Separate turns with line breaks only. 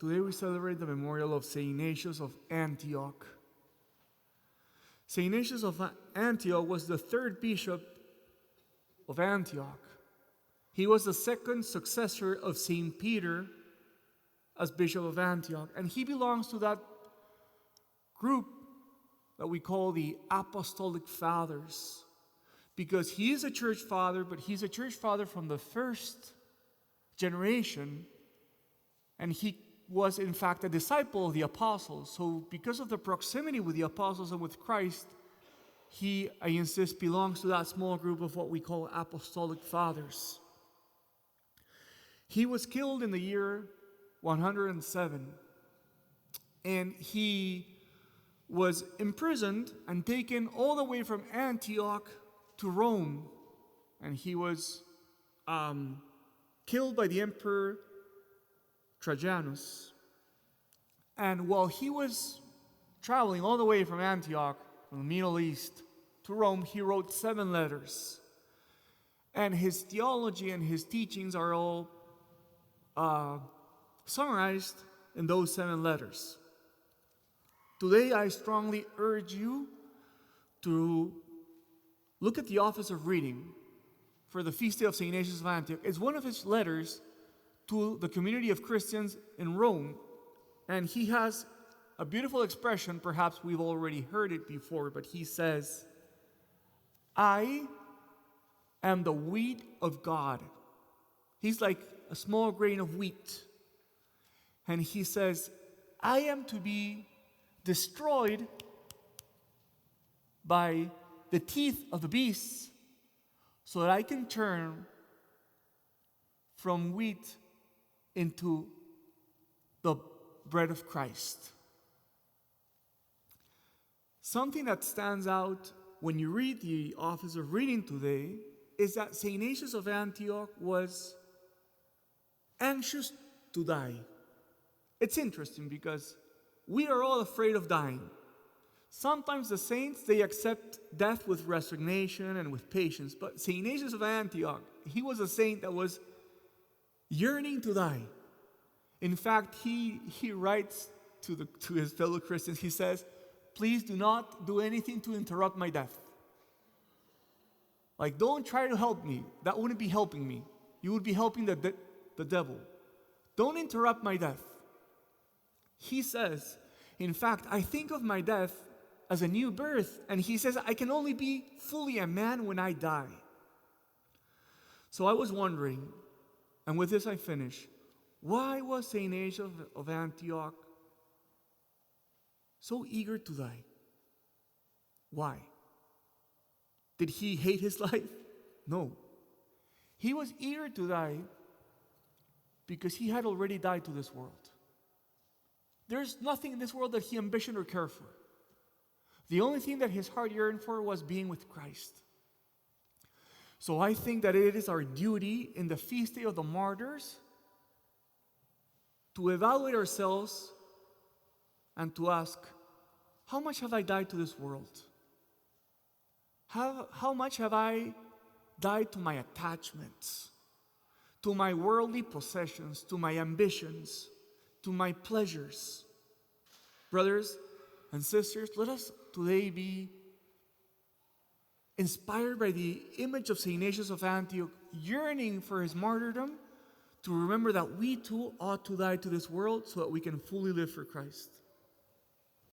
Today we celebrate the memorial of St. Ignatius of Antioch. St. Ignatius of Antioch was the third bishop of Antioch. He was the second successor of St. Peter as Bishop of Antioch, and he belongs to that group that we call the Apostolic Fathers, because he is a church father, but he's a church father from the first generation, and he was in fact a disciple of the apostles. So because of the proximity with the apostles and with Christ, he, I insist, belongs to that small group of what we call Apostolic Fathers. He was killed in the year 107, and he was imprisoned and taken all the way from Antioch to Rome, and he was killed by the Emperor Trajanus. And while he was traveling all the way from Antioch, from the Middle East to Rome, he wrote 7 letters. And his theology and his teachings are all summarized in those 7 letters. Today, I strongly urge you to look at the office of reading for the feast day of St. Ignatius of Antioch. It's one of his letters to the community of Christians in Rome, and he has a beautiful expression. Perhaps we've already heard it before, but he says, I am the wheat of God. He's like a small grain of wheat. And he says, I am to be destroyed by the teeth of the beasts so that I can turn from wheat into the bread of Christ. Something that stands out when you read the office of reading today is that St. Ignatius of Antioch was anxious to die. It's interesting because we are all afraid of dying. Sometimes the saints, they accept death with resignation and with patience. But St. Ignatius of Antioch, he was a saint that was yearning to die. In fact, he writes to his fellow Christians, he says, please do not do anything to interrupt my death. Like, don't try to help me. That wouldn't be helping me. You would be helping the devil. Don't interrupt my death. He says, in fact, I think of my death as a new birth. And he says, I can only be fully a man when I die. So I was wondering, and with this I finish, why was St. Ignatius of Antioch so eager to die? Why? Did he hate his life? No. He was eager to die because he had already died to this world. There's nothing in this world that he ambitioned or cared for. The only thing that his heart yearned for was being with Christ. So I think that it is our duty in the feast day of the martyrs to evaluate ourselves and to ask, how much have I died to this world? How much have I died to my attachments, to my worldly possessions, to my ambitions, to my pleasures? Brothers and sisters, let us today be inspired by the image of St. Ignatius of Antioch, yearning for his martyrdom, to remember that we too ought to die to this world so that we can fully live for Christ.